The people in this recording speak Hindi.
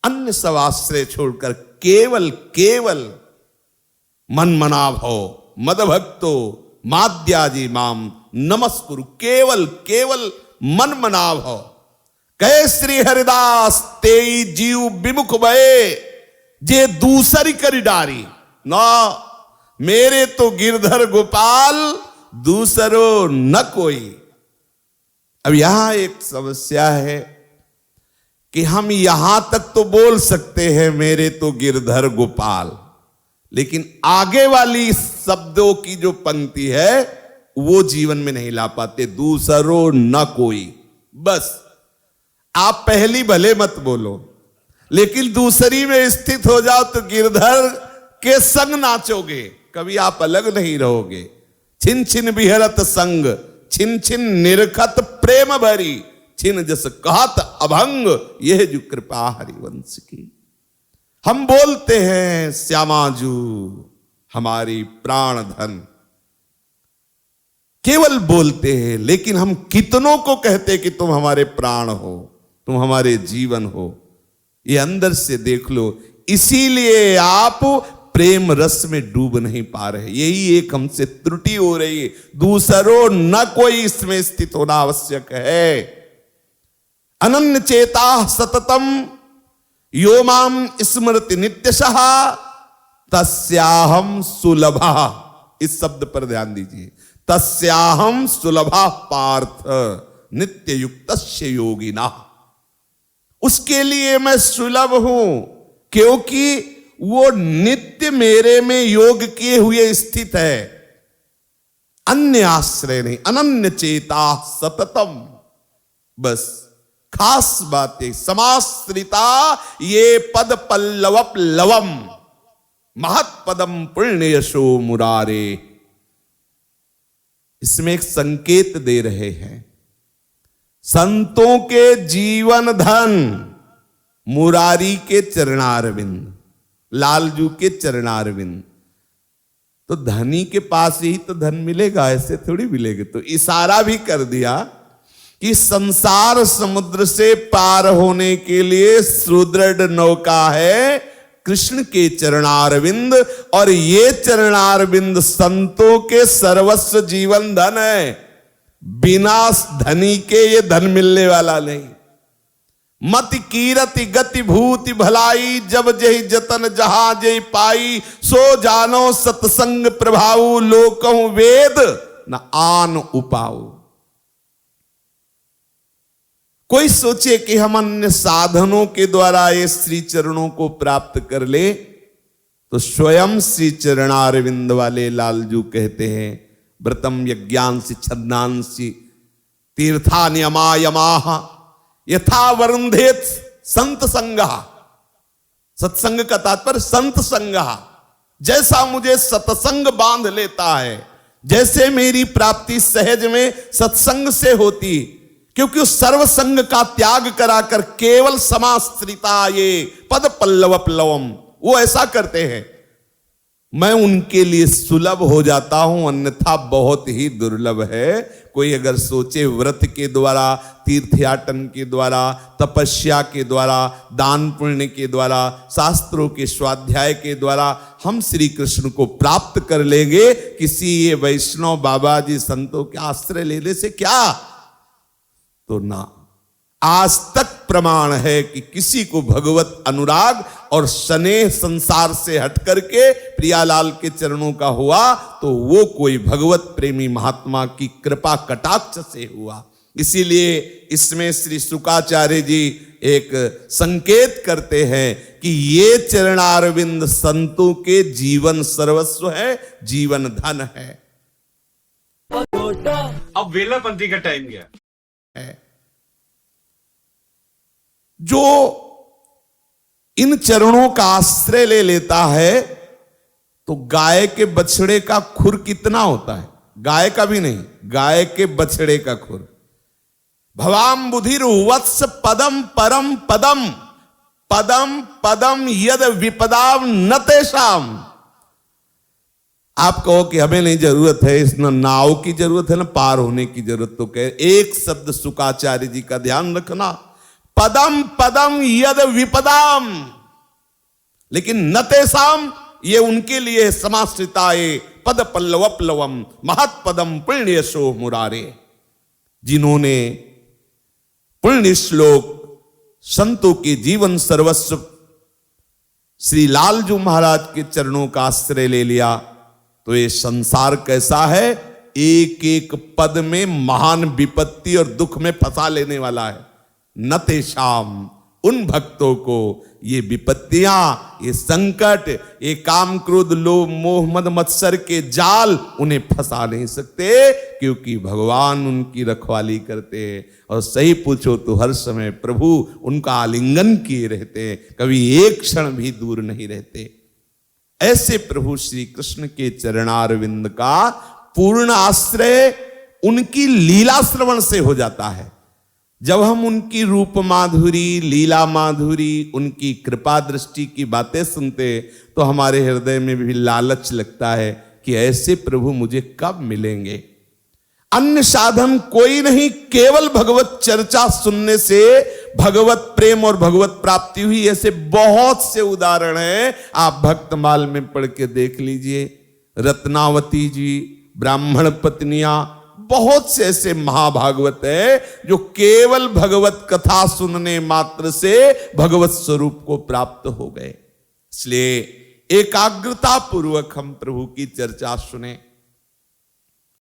अन्य सब आश्रय छोड़कर केवल केवल मन मना भव मदभक्तो माद्याजी माम नमस्कुरु, केवल केवल मन मना भव। कहे श्री हरिदास तेई जीव विमुख भये जे दूसरी करी डारी, ना मेरे तो गिरधर गोपाल दूसरो न कोई। अब यहां एक समस्या है कि हम यहां तक तो बोल सकते हैं मेरे तो गिरधर गोपाल, लेकिन आगे वाली शब्दों की जो पंक्ति है वो जीवन में नहीं ला पाते। दूसरो न कोई, बस आप पहली भले मत बोलो, लेकिन दूसरी में स्थित हो जाओ तो गिरधर के संग नाचोगे, कभी आप अलग नहीं रहोगे। छिन छिन बिहरत संग, छिन छिन निरखत प्रेम भरी, छिन जस कहत अभंग, यह जो कृपा हरिवंश की। हम बोलते हैं श्यामाजू हमारी प्राण धन, केवल बोलते हैं, लेकिन हम कितनों को कहते कि तुम हमारे प्राण हो, तुम हमारे जीवन हो। ये अंदर से देख लो, इसीलिए आप प्रेम रस में डूब नहीं पा रहे। यही एक हमसे त्रुटि हो रही है। दूसरों न कोई इसमें स्थित होना आवश्यक है। अनन्य चेता सततम यो माम स्मृति नित्यशः तस्याहम सुलभा, इस शब्द पर ध्यान दीजिए। तस्याहम सुलभा पार्थ नित्य युक्तस्य योगिना, उसके लिए मैं सुलभ हूं क्योंकि वो नित्य मेरे में योग किए हुए स्थित है, अन्य आश्रय नहीं। अनन्य चेता सततम, बस खास बातें समाश्रिता ये पद पल्लव लवम महत्पदम पुण्य यशो मुरारे। इसमें एक संकेत दे रहे हैं, संतों के जीवन धन मुरारी के चरणारविंद, लालजू के चरणारविंद। तो धनी के पास ही तो धन मिलेगा, ऐसे थोड़ी मिलेगा। तो इशारा भी कर दिया कि संसार समुद्र से पार होने के लिए सुदृढ़ नौका है कृष्ण के चरणारविंद, और ये चरणारविंद संतों के सर्वस्व जीवन धन है। बिना धनी के ये धन मिलने वाला नहीं। मत कीरति गति भूति भलाई, जब जही जतन जहां जय पाई, सो जानो सत्संग प्रभाऊ, लोकहु वेद न आन उपाऊ। कोई सोचे कि हम अन्य साधनों के द्वारा ये श्री चरणों को प्राप्त कर ले, तो स्वयं श्री चरणारविंद वाले लालजू कहते हैं, व्रतम यज्ञांसि छन्नांसि तीर्थान्यमायमाह यथा वरुंधेत संत संगा। सत्संग का तात्पर्य संत संगा, जैसा मुझे सत्संग बांध लेता है, जैसे मेरी प्राप्ति सहज में सत्संग से होती, क्योंकि उस सर्वसंग का त्याग कराकर केवल समाश्रिता ये पद पल्लव प्लवम, वो ऐसा करते हैं। मैं उनके लिए सुलभ हो जाता हूं, अन्यथा बहुत ही दुर्लभ है। कोई अगर सोचे व्रत के द्वारा, तीर्थयाटन के द्वारा, तपस्या के द्वारा, दान पुण्य के द्वारा, शास्त्रों के स्वाध्याय के द्वारा हम श्री कृष्ण को प्राप्त कर लेंगे, किसी ये वैष्णव बाबा जी संतों के आश्रय लेने से क्या, तो ना। आज तक प्रमाण है कि किसी को भगवत अनुराग और स्नेह संसार से हट करके प्रियालाल के चरणों का हुआ, तो वो कोई भगवत प्रेमी महात्मा की कृपा कटाक्ष से हुआ। इसीलिए इसमें श्री शुकाचार्य जी एक संकेत करते हैं कि ये चरणारविंद संतों के जीवन सर्वस्व है, जीवन धन है। अब वेलापंथी का टाइम गया है। जो इन चरणों का आश्रय ले लेता है, तो गाय के बछड़े का खुर कितना होता है, गाय का भी नहीं, गाय के बछड़े का खुर। भवाम बुधिर वत्स पदम परम पदम, पदम पदम यद विपदाम न तेषाम। आप कहो कि हमें नहीं जरूरत है, इस न नाव की जरूरत है, न पार होने की जरूरत, तो कहे एक शब्द शुकाचार्य जी का ध्यान रखना, पदम पदम यद विपदाम, लेकिन न तेसाम, ये उनके लिए समाश्रिताए पद पल्लवप्लवम महत्पदम पुण्यशो मुरारे, जिन्होंने पुण्य श्लोक संतों के जीवन सर्वस्व श्री लालजू महाराज के चरणों का आश्रय ले लिया, तो ये संसार कैसा है, एक एक पद में महान विपत्ति और दुख में फंसा लेने वाला है। न तेषाम, उन भक्तों को ये विपत्तियां, ये संकट, ये काम क्रोध लोभ मोह मद मत्सर के जाल उन्हें फंसा नहीं सकते, क्योंकि भगवान उनकी रखवाली करते हैं। और सही पूछो तो हर समय प्रभु उनका आलिंगन किए रहते हैं, कभी एक क्षण भी दूर नहीं रहते। ऐसे प्रभु श्री कृष्ण के चरणारविंद का पूर्ण आश्रय उनकी लीला श्रवण से हो जाता है। जब हम उनकी रूप माधुरी, लीला माधुरी, उनकी कृपा दृष्टि की बातें सुनते तो हमारे हृदय में भी लालच लगता है कि ऐसे प्रभु मुझे कब मिलेंगे। अन्य साधन कोई नहीं, केवल भगवत चर्चा सुनने से भगवत प्रेम और भगवत प्राप्ति हुई। ऐसे बहुत से उदाहरण हैं, आप भक्तमाल में पढ़ के देख लीजिए। रत्नावती जी, ब्राह्मण पत्नियां, बहुत से ऐसे महाभागवत है जो केवल भगवत कथा सुनने मात्र से भगवत स्वरूप को प्राप्त हो गए। इसलिए एकाग्रता पूर्वक हम प्रभु की चर्चा सुने।